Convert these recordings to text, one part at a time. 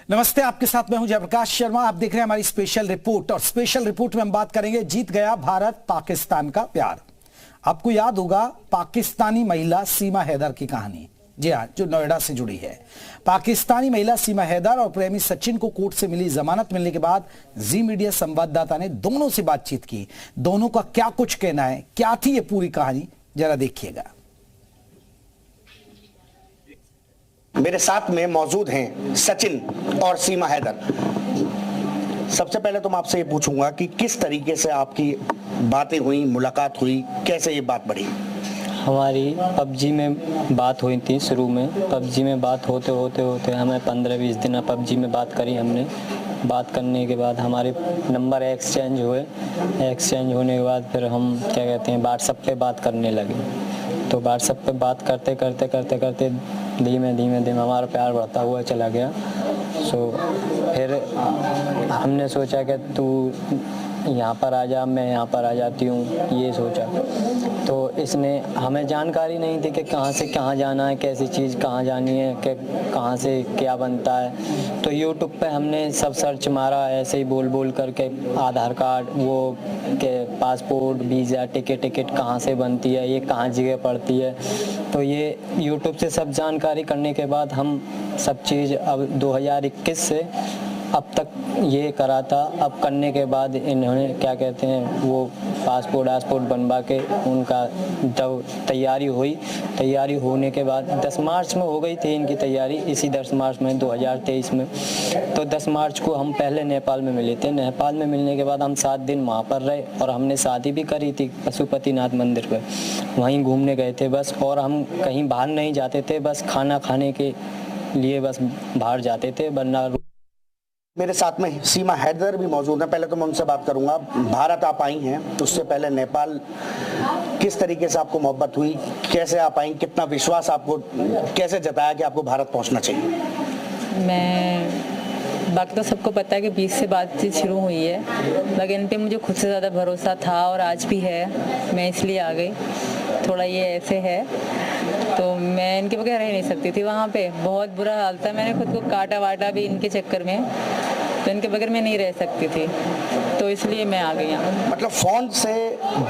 नमस्ते, आपके साथ मैं हूं जयप्रकाश शर्मा। आप देख रहे हैं हमारी स्पेशल रिपोर्ट और स्पेशल रिपोर्ट में हम बात करेंगे जीत गया भारत पाकिस्तान का प्यार। आपको याद होगा पाकिस्तानी महिला सीमा हैदर की कहानी, जी हाँ, जो नोएडा से जुड़ी है। पाकिस्तानी महिला सीमा हैदर और प्रेमी सचिन को कोर्ट से मिली जमानत मिलने के बाद जी मीडिया संवाददाता ने दोनों से बातचीत की। दोनों का क्या कुछ कहना है, क्या थी ये पूरी कहानी, जरा देखिएगा। मेरे साथ में मौजूद हैं सचिन और सीमा हैदर। सबसे पहले तो मैं आपसे ये पूछूंगा कि किस तरीके से आपकी बातें हुई, मुलाकात हुई, कैसे ये बात बढ़ी? हमारी पबजी में बात हुई थी। शुरू में पबजी में बात होते होते हमें 15-20 दिन पबजी में बात करी हमने। बात करने के बाद हमारे नंबर एक्सचेंज हुए। एक्सचेंज होने के बाद फिर हम क्या कहते हैं व्हाट्सएप पे बात करने लगे। तो व्हाट्सएप पे बात करते धीमे धीमे हमारा प्यार बढ़ता हुआ चला गया। फिर हमने सोचा कि तू यहाँ पर आ जा, मैं यहाँ पर आ जाती हूँ, ये सोचा। तो इसने हमें जानकारी नहीं थी कि कहाँ से कहाँ जाना है, कैसी चीज़ कहाँ जानी है, कि कहाँ से क्या बनता है। तो यूट्यूब पे हमने सब सर्च मारा, ऐसे ही बोल करके आधार कार्ड, वो के पासपोर्ट, वीज़ा, टिकट कहाँ से बनती है, ये कहाँ जगह पड़ती है। तो ये यूट्यूब से सब जानकारी करने के बाद हम सब चीज़ अब 2021 से अब तक ये करा था। अब करने के बाद इन्होंने क्या कहते हैं वो पासपोर्ट बनवा के उनका जब तैयारी होने के बाद 10 मार्च में हो गई थी इनकी तैयारी, इसी 10 मार्च में 2023 में। तो 10 मार्च को हम पहले नेपाल में मिले थे। नेपाल में मिलने के बाद हम 7 दिन वहाँ पर रहे और हमने शादी भी करी थी पशुपतिनाथ मंदिर पर। वहीं घूमने गए थे बस, और हम कहीं बाहर नहीं जाते थे, बस खाना खाने के लिए बस बाहर जाते थे, वरना। मेरे साथ में सीमा हैदर भी मौजूद है। पहले तो मैं उनसे बात करूंगा। भारत आप आई हैं, उससे पहले नेपाल किस तरीके से आपको मोहब्बत हुई, कैसे आप आई, कितना विश्वास आपको कैसे जताया कि आपको भारत पहुंचना चाहिए? बाकी तो सबको पता है कि 20 से बातचीत शुरू हुई है, लेकिन इन पे मुझे खुद से ज़्यादा भरोसा था और आज भी है। मैं इसलिए आ गई। थोड़ा ये ऐसे है तो मैं इनके बगैर रह नहीं सकती थी। वहाँ पे बहुत बुरा हाल था, मैंने खुद को काटा वाटा भी इनके चक्कर में, तो इनके बगैर मैं नहीं रह सकती थी, तो इसलिए मैं आ गई यहाँ। मतलब फोन से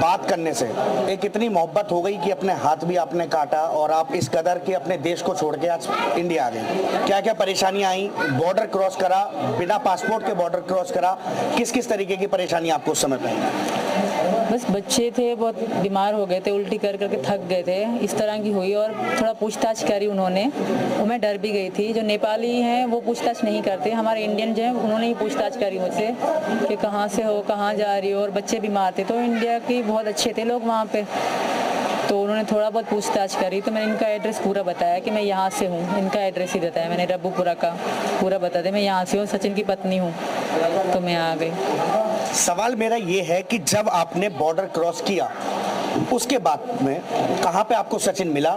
बात करने से एक इतनी मोहब्बत हो गई कि अपने हाथ भी आपने काटा और आप इस कदर के अपने देश को छोड़ के आज इंडिया आ गए। क्या क्या परेशानियां आई? बॉर्डर क्रॉस करा, बिना पासपोर्ट के बॉर्डर क्रॉस करा, किस किस तरीके की परेशानी आपको उस समय पे आई? बस बच्चे थे, बहुत बीमार हो गए थे, उल्टी कर करके थक गए थे, इस तरह की हुई। और थोड़ा पूछताछ करी उन्होंने, वो मैं डर भी गई थी। जो नेपाली हैं वो पूछताछ नहीं करते, हमारे इंडियन जो हैं उन्होंने ही पूछताछ करी मुझसे कि कहाँ से हो, कहाँ जा रही हो। और बच्चे बीमार थे, तो इंडिया के बहुत अच्छे थे लोग वहाँ पे, तो उन्होंने थोड़ा बहुत पूछताछ करी। तो मैंने इनका एड्रेस पूरा बताया कि मैं यहाँ से हूँ। इनका एड्रेस ही बताया मैंने, रब्बूपुरा का पूरा बता दें, मैं यहाँ से हूँ, सचिन की पत्नी हूँ, तो मैं आ गई। सवाल मेरा ये है कि जब आपने बॉर्डर क्रॉस किया उसके बाद में कहाँ पे आपको सचिन मिला,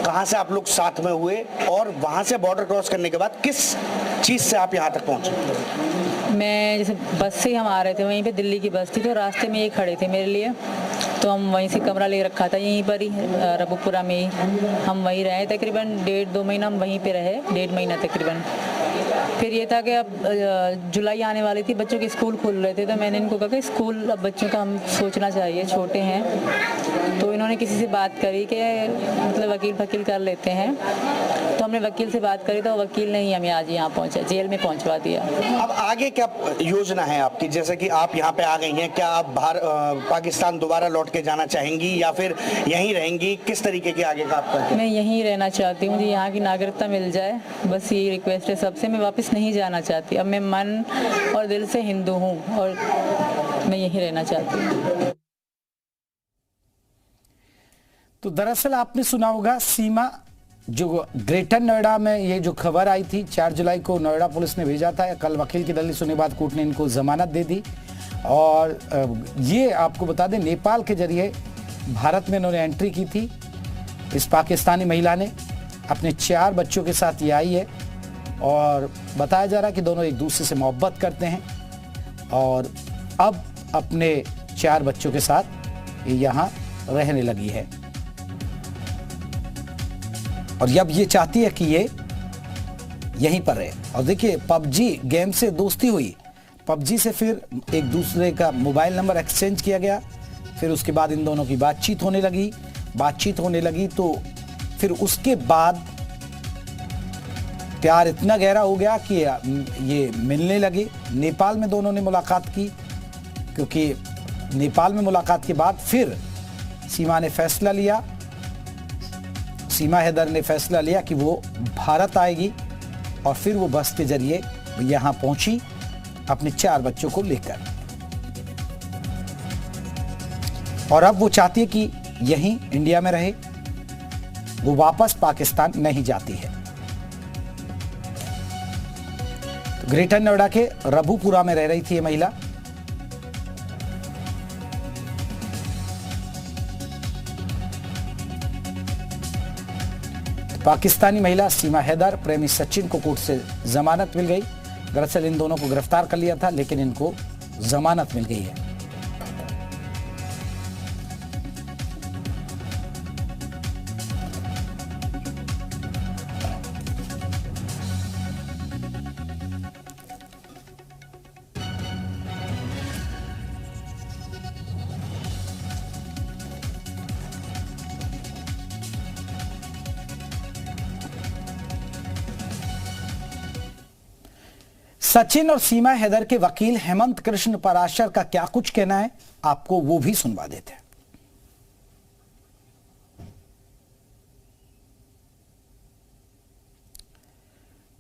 कहाँ से आप लोग साथ में हुए, और वहाँ से बॉर्डर क्रॉस करने के बाद किस चीज़ से आप यहाँ तक पहुँचे? मैं जैसे बस से हम आ रहे थे, वहीं पे दिल्ली की बस थी, तो रास्ते में ये खड़े थे मेरे लिए, तो हम वहीं से कमरा ले रखा था यहीं पर ही रब्बूपुरा में ही। हम वहीं रहे तकरीबन 1.5-2 महीना, हम वहीं पे रहे, 1.5 महीना तकरीबन। फिर ये था कि अब जुलाई आने वाली थी, बच्चों के स्कूल खुल रहे थे, तो मैंने इनको कहा कि स्कूल अब बच्चों का हम सोचना चाहिए, छोटे हैं। तो इन्होंने किसी से बात करी कि मतलब वकील कर लेते हैं, तो हमने वकील से बात करी, तो वकील ने ही हमें आज यहाँ पहुँचा, जेल में पहुँचवा दिया। अब आगे क्या योजना है आपकी? जैसे कि आप यहाँ पे आ गई हैं, क्या आप पाकिस्तान दोबारा लौट के जाना चाहेंगी या फिर यहीं रहेंगी? किस तरीके के आगे का आपका? मैं यहीं रहना चाहती हूँ, मुझे यहाँ की नागरिकता मिल जाए, बस यही रिक्वेस्ट है सबसे। मैं वापस नहीं जाना चाहती, अब मैं मन और दिल से हिंदू हूँ और मैं यहीं रहना चाहती हूँ। तो दरअसल आपने सुना होगा सीमा, जो ग्रेटर नोएडा में ये जो खबर आई थी 4 जुलाई को नोएडा पुलिस ने भेजा था, कल वकील की दलील सुनने के बाद कोर्ट ने इनको जमानत दे दी। और ये आपको बता दें नेपाल के जरिए भारत में इन्होंने एंट्री की थी। इस पाकिस्तानी महिला ने अपने 4 बच्चों के साथ ये आई है और बताया जा रहा है कि दोनों एक दूसरे से मोहब्बत करते हैं और अब अपने 4 बच्चों के साथ यहाँ रहने लगी है। और अब ये चाहती है कि यहीं पर रहे। और देखिए पबजी गेम से दोस्ती हुई, पबजी से फिर एक दूसरे का मोबाइल नंबर एक्सचेंज किया गया, फिर उसके बाद इन दोनों की बातचीत होने लगी तो फिर उसके बाद प्यार इतना गहरा हो गया कि ये मिलने लगे। नेपाल में दोनों ने मुलाकात की, क्योंकि नेपाल में मुलाकात के बाद फिर सीमा हैदर ने फैसला लिया कि वो भारत आएगी और फिर वो बस के जरिए यहां पहुंची अपने 4 बच्चों को लेकर। और अब वो चाहती है कि यहीं इंडिया में रहे, वो वापस पाकिस्तान नहीं जाती है। तो ग्रेटर नोएडा के रबुपुरा में रह रही थी ये महिला। पाकिस्तानी महिला सीमा हैदर, प्रेमी सचिन को कोर्ट से जमानत मिल गई। दरअसल इन दोनों को गिरफ्तार कर लिया था, लेकिन इनको जमानत मिल गई है। सचिन और सीमा हैदर के वकील हेमंत कृष्ण पराशर का क्या कुछ कहना है, आपको वो भी सुनवा देते हैं।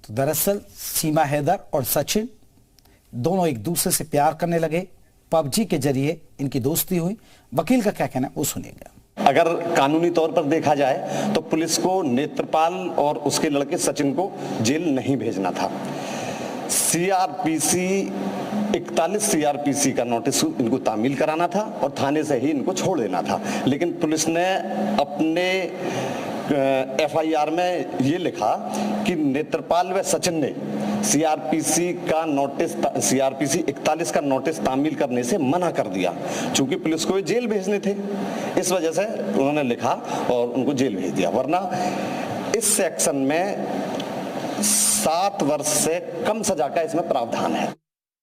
तो दरअसल सीमा हैदर और सचिन दोनों एक दूसरे से प्यार करने लगे, पबजी के जरिए इनकी दोस्ती हुई। वकील का क्या कहना है वो सुनिएगा। अगर कानूनी तौर पर देखा जाए तो पुलिस को नेत्रपाल और उसके लड़के सचिन को जेल नहीं भेजना था। सीआरपीसी 41 सीआरपीसी का नोटिस इनको तामील कराना था और थाने से ही इनको छोड़ देना था। लेकिन पुलिस ने अपने एफआईआर में ये लिखा कि नेत्रपाल व सचिन ने सीआरपीसी 41 का नोटिस तामील करने से मना कर दिया, चूंकि पुलिस को जेल भेजने थे। इस वजह से उन्होंने लिखा और उनको जेल भेज दिया। वरना इस सेक्शन में 7 वर्ष से कम सजा का इसमें प्रावधान है।